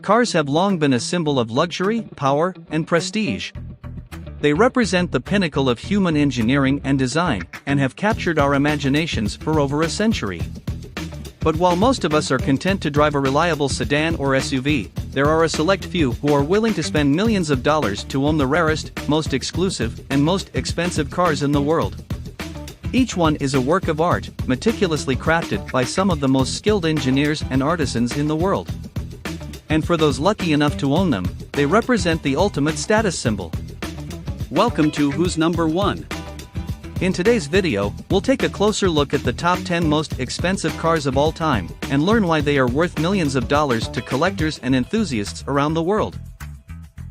cars have long been a symbol of luxury, power, and prestige. They represent the pinnacle of human engineering and design, and have captured our imaginations for over a century. But while most of us are content to drive a reliable sedan or SUV, there are a select few who are willing to spend millions of dollars to own the rarest, most exclusive, and most expensive cars in the world. Each one is a work of art, meticulously crafted by some of the most skilled engineers and artisans in the world. And for those lucky enough to own them, they represent the ultimate status symbol. Welcome to Who's Number 1? In today's video, we'll take a closer look at the top 10 most expensive cars of all time, and learn why they are worth millions of dollars to collectors and enthusiasts around the world.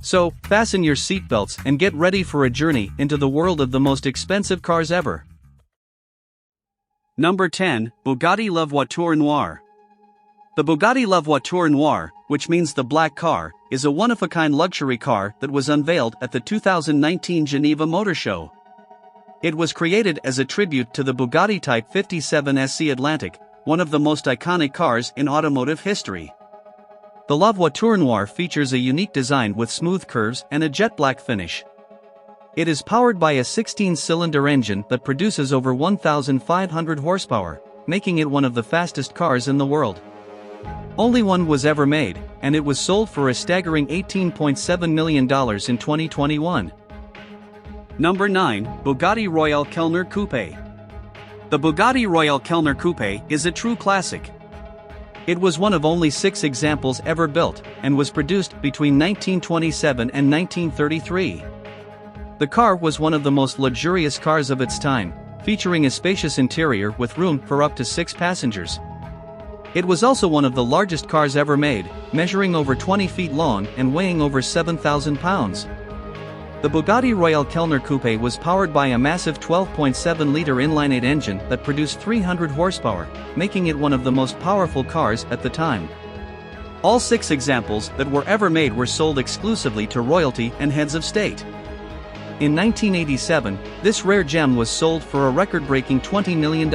So, fasten your seatbelts and get ready for a journey into the world of the most expensive cars ever. Number 10, Bugatti La Voiture Noire. The Bugatti La Voiture Noire, which means the black car, is a one-of-a-kind luxury car that was unveiled at the 2019 Geneva Motor Show. It was created as a tribute to the Bugatti Type 57 SC Atlantic, one of the most iconic cars in automotive history. The La Voiture Noire features a unique design with smooth curves and a jet black finish. It is powered by a 16-cylinder engine that produces over 1,500 horsepower, making it one of the fastest cars in the world. Only one was ever made, and it was sold for a staggering $18.7 million in 2021. Number 9, Bugatti Royale Kellner Coupe. The Bugatti Royale Kellner Coupe is a true classic. It was one of only 6 examples ever built, and was produced between 1927 and 1933. The car was one of the most luxurious cars of its time, featuring a spacious interior with room for up to 6 passengers. It was also one of the largest cars ever made, measuring over 20 feet long and weighing over 7,000 pounds. The Bugatti Royale Kellner Coupe was powered by a massive 12.7-liter inline-8 engine that produced 300 horsepower, making it one of the most powerful cars at the time. All 6 examples that were ever made were sold exclusively to royalty and heads of state. In 1987, this rare gem was sold for a record-breaking $20 million.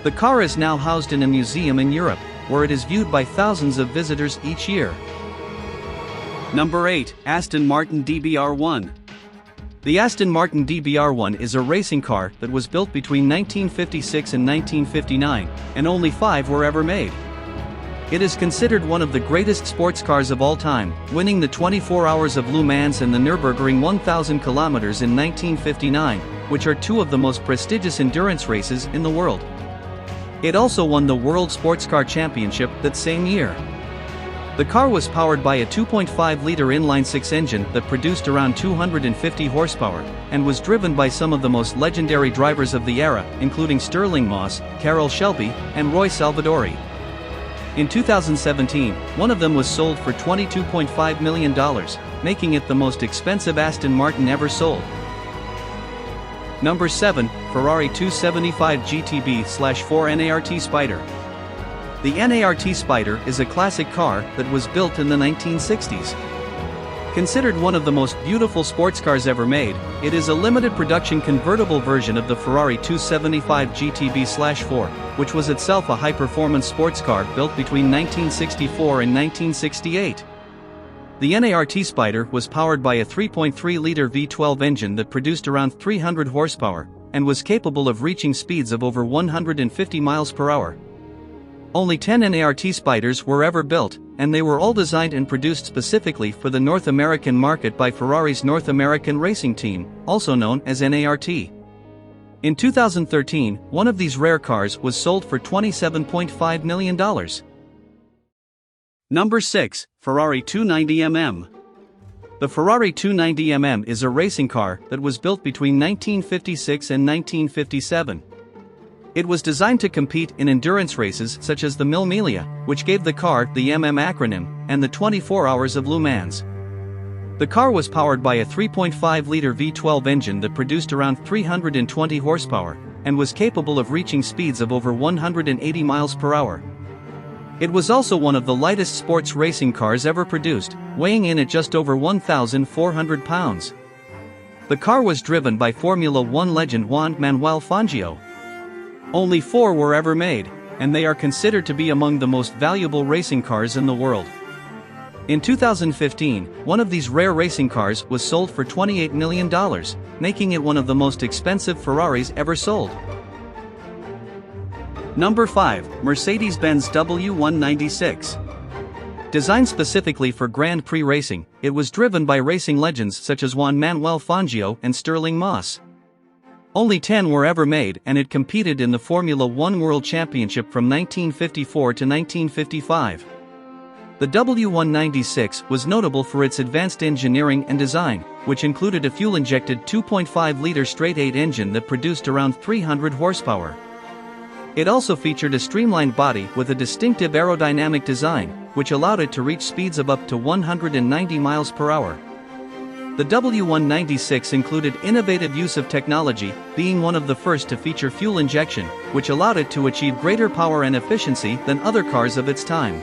The car is now housed in a museum in Europe, where it is viewed by thousands of visitors each year. Number 8, Aston Martin DBR1. The Aston Martin DBR1 is a racing car that was built between 1956 and 1959, and only 5 were ever made. It is considered one of the greatest sports cars of all time, winning the 24 Hours of Le Mans and the Nürburgring 1,000 kilometers in 1959, which are 2 of the most prestigious endurance races in the world. It also won the World Sports Car Championship that same year. The car was powered by a 2.5-liter inline-6 engine that produced around 250 horsepower, and was driven by some of the most legendary drivers of the era, including Stirling Moss, Carroll Shelby, and Roy Salvadori. In 2017, one of them was sold for $22.5 million, making it the most expensive Aston Martin ever sold. Number 7, Ferrari 275 GTB/4 NART Spider. The NART Spider is a classic car that was built in the 1960s. Considered one of the most beautiful sports cars ever made, it is a limited production convertible version of the Ferrari 275 GTB/4, which was itself a high-performance sports car built between 1964 and 1968. The NART Spider was powered by a 3.3-liter V12 engine that produced around 300 horsepower, and was capable of reaching speeds of over 150 miles per hour. Only 10 NART Spiders were ever built, and they were all designed and produced specifically for the North American market by Ferrari's North American Racing Team, also known as NART. In 2013, one of these rare cars was sold for $27.5 million. Number 6, Ferrari 290mm. The Ferrari 290mm is a racing car that was built between 1956 and 1957. It was designed to compete in endurance races such as the Mille Miglia, which gave the car the MM acronym, and the 24 Hours of Le Mans. The car was powered by a 3.5-liter V12 engine that produced around 320 horsepower, and was capable of reaching speeds of over 180 miles per hour. It was also one of the lightest sports racing cars ever produced, weighing in at just over 1,400 pounds. The car was driven by Formula One legend Juan Manuel Fangio. Only 4 were ever made, and they are considered to be among the most valuable racing cars in the world. In 2015, one of these rare racing cars was sold for $28 million, making it one of the most expensive Ferraris ever sold. Number 5. Mercedes-Benz W196. Designed specifically for Grand Prix racing, it was driven by racing legends such as Juan Manuel Fangio and Stirling Moss. Only 10 were ever made, and it competed in the Formula One World Championship from 1954 to 1955. The W196 was notable for its advanced engineering and design, which included a fuel-injected 2.5-liter straight-8 engine that produced around 300 horsepower. It also featured a streamlined body with a distinctive aerodynamic design, which allowed it to reach speeds of up to 190 miles per hour. The W196 included innovative use of technology, being one of the first to feature fuel injection, which allowed it to achieve greater power and efficiency than other cars of its time.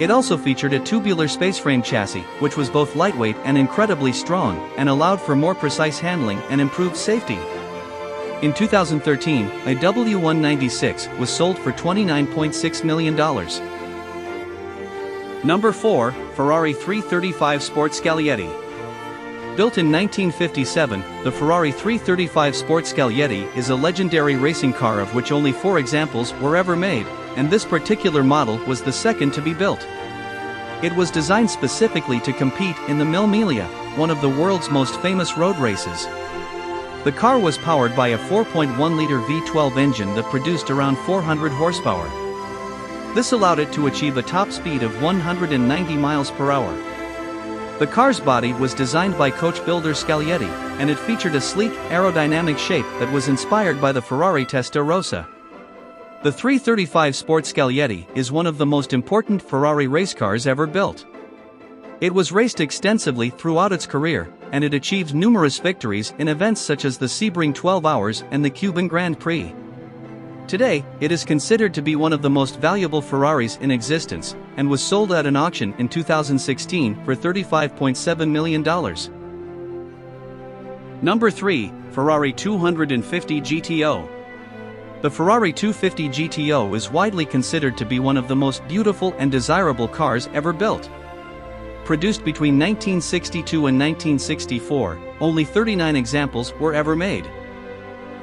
It also featured a tubular spaceframe chassis, which was both lightweight and incredibly strong, and allowed for more precise handling and improved safety. In 2013, a W196 was sold for $29.6 million. Number 4. Ferrari 335 Sport Scaglietti. Built in 1957, the Ferrari 335 Sport Scaglietti is a legendary racing car of which only 4 examples were ever made, and this particular model was the second to be built. It was designed specifically to compete in the Mille Miglia, one of the world's most famous road races. The car was powered by a 4.1-liter V12 engine that produced around 400 horsepower. This allowed it to achieve a top speed of 190 miles per hour. The car's body was designed by coach builder Scaglietti, and it featured a sleek, aerodynamic shape that was inspired by the Ferrari Testarossa. The 335 Sport Scaglietti is one of the most important Ferrari race cars ever built. It was raced extensively throughout its career, and it achieved numerous victories in events such as the Sebring 12 Hours and the Cuban Grand Prix. Today, it is considered to be one of the most valuable Ferraris in existence, and was sold at an auction in 2016 for $35.7 million. Number 3. Ferrari 250 GTO. The Ferrari 250 GTO is widely considered to be one of the most beautiful and desirable cars ever built. Produced between 1962 and 1964, only 39 examples were ever made.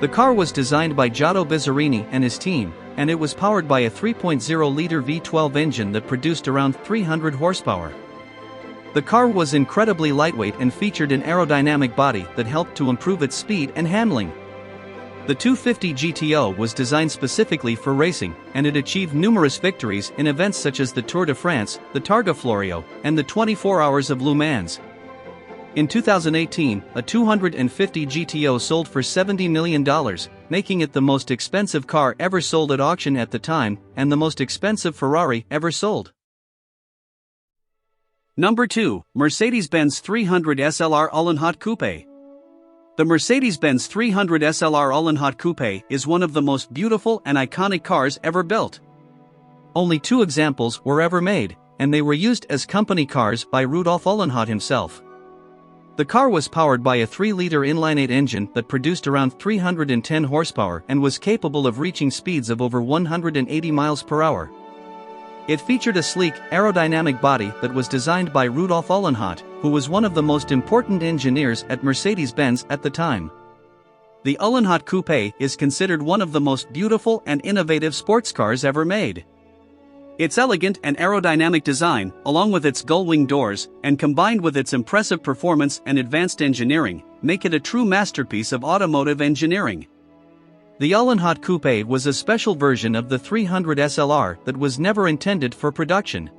The car was designed by Giotto Bizzarini and his team, and it was powered by a 3.0-liter V12 engine that produced around 300 horsepower. The car was incredibly lightweight and featured an aerodynamic body that helped to improve its speed and handling. The 250 GTO was designed specifically for racing, and it achieved numerous victories in events such as the Tour de France, the Targa Florio, and the 24 Hours of Le Mans. In 2018, a 250 GTO sold for $70 million, making it the most expensive car ever sold at auction at the time, and the most expensive Ferrari ever sold. Number 2. Mercedes-Benz 300 SLR Uhlenhaut Coupe. The Mercedes-Benz 300 SLR Uhlenhaut Coupe is one of the most beautiful and iconic cars ever built. Only 2 examples were ever made, and they were used as company cars by Rudolf Uhlenhaut himself. The car was powered by a 3-liter inline-8 engine that produced around 310 horsepower and was capable of reaching speeds of over 180 miles per hour. It featured a sleek, aerodynamic body that was designed by Rudolf Uhlenhaut, who was one of the most important engineers at Mercedes-Benz at the time. The Uhlenhaut Coupe is considered one of the most beautiful and innovative sports cars ever made. Its elegant and aerodynamic design, along with its gull-wing doors, and combined with its impressive performance and advanced engineering, make it a true masterpiece of automotive engineering. The Uhlenhaut Coupe was a special version of the 300 SLR that was never intended for production.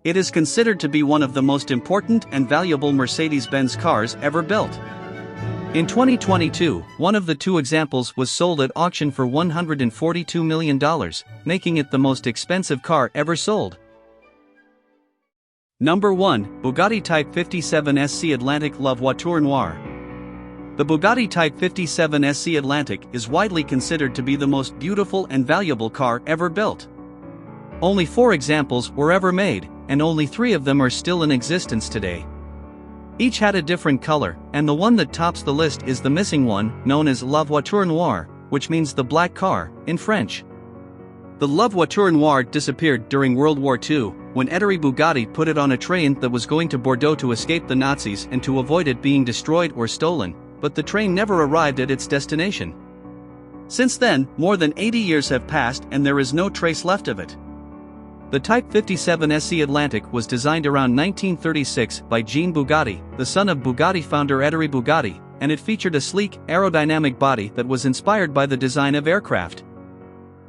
It is considered to be one of the most important and valuable Mercedes-Benz cars ever built. In 2022, one of the 2 examples was sold at auction for $142 million, making it the most expensive car ever sold. Number 1. Bugatti Type 57 SC Atlantic La Voiture Noire. The Bugatti Type 57 SC Atlantic is widely considered to be the most beautiful and valuable car ever built. Only 4 examples were ever made, and only 3 of them are still in existence today. Each had a different color, and the one that tops the list is the missing one, known as La Voiture Noire, which means the black car, in French. The Love Voiture Noire disappeared during World War II, when Ettore Bugatti put it on a train that was going to Bordeaux to escape the Nazis and to avoid it being destroyed or stolen, but the train never arrived at its destination. Since then, more than 80 years have passed and there is no trace left of it. The Type 57 SC Atlantic was designed around 1936 by Jean Bugatti, the son of Bugatti founder Ettore Bugatti, and it featured a sleek, aerodynamic body that was inspired by the design of aircraft.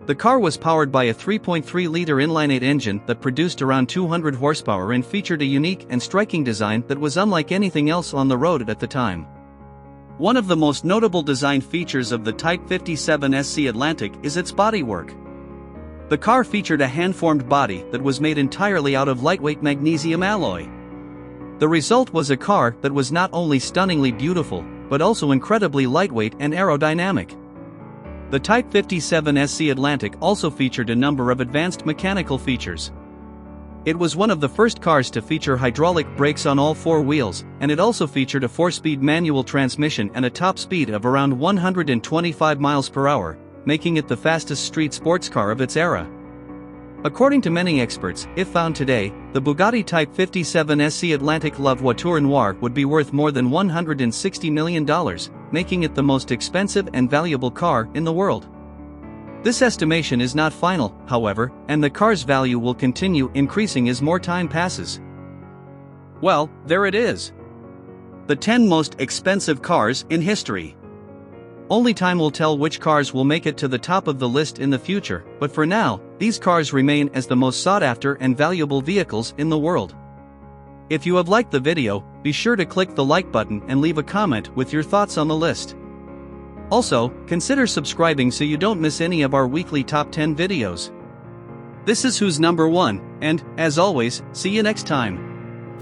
The car was powered by a 3.3-liter inline-8 engine that produced around 200 horsepower and featured a unique and striking design that was unlike anything else on the road at the time. One of the most notable design features of the Type 57 SC Atlantic is its bodywork. The car featured a hand-formed body that was made entirely out of lightweight magnesium alloy. The result was a car that was not only stunningly beautiful, but also incredibly lightweight and aerodynamic. The Type 57 SC Atlantic also featured a number of advanced mechanical features. It was one of the first cars to feature hydraulic brakes on all four wheels, and it also featured a 4-speed manual transmission and a top speed of around 125 miles per hour, making it the fastest street sports car of its era. According to many experts, if found today, the Bugatti Type 57 SC Atlantic Love Voiture Noire would be worth more than $160 million, making it the most expensive and valuable car in the world. This estimation is not final, however, and the car's value will continue increasing as more time passes. Well, there it is. The 10 most expensive cars in history. Only time will tell which cars will make it to the top of the list in the future, but for now, these cars remain as the most sought-after and valuable vehicles in the world. If you have liked the video, be sure to click the like button and leave a comment with your thoughts on the list. Also, consider subscribing so you don't miss any of our weekly top 10 videos. This is Who's Number 1, and, as always, see you next time.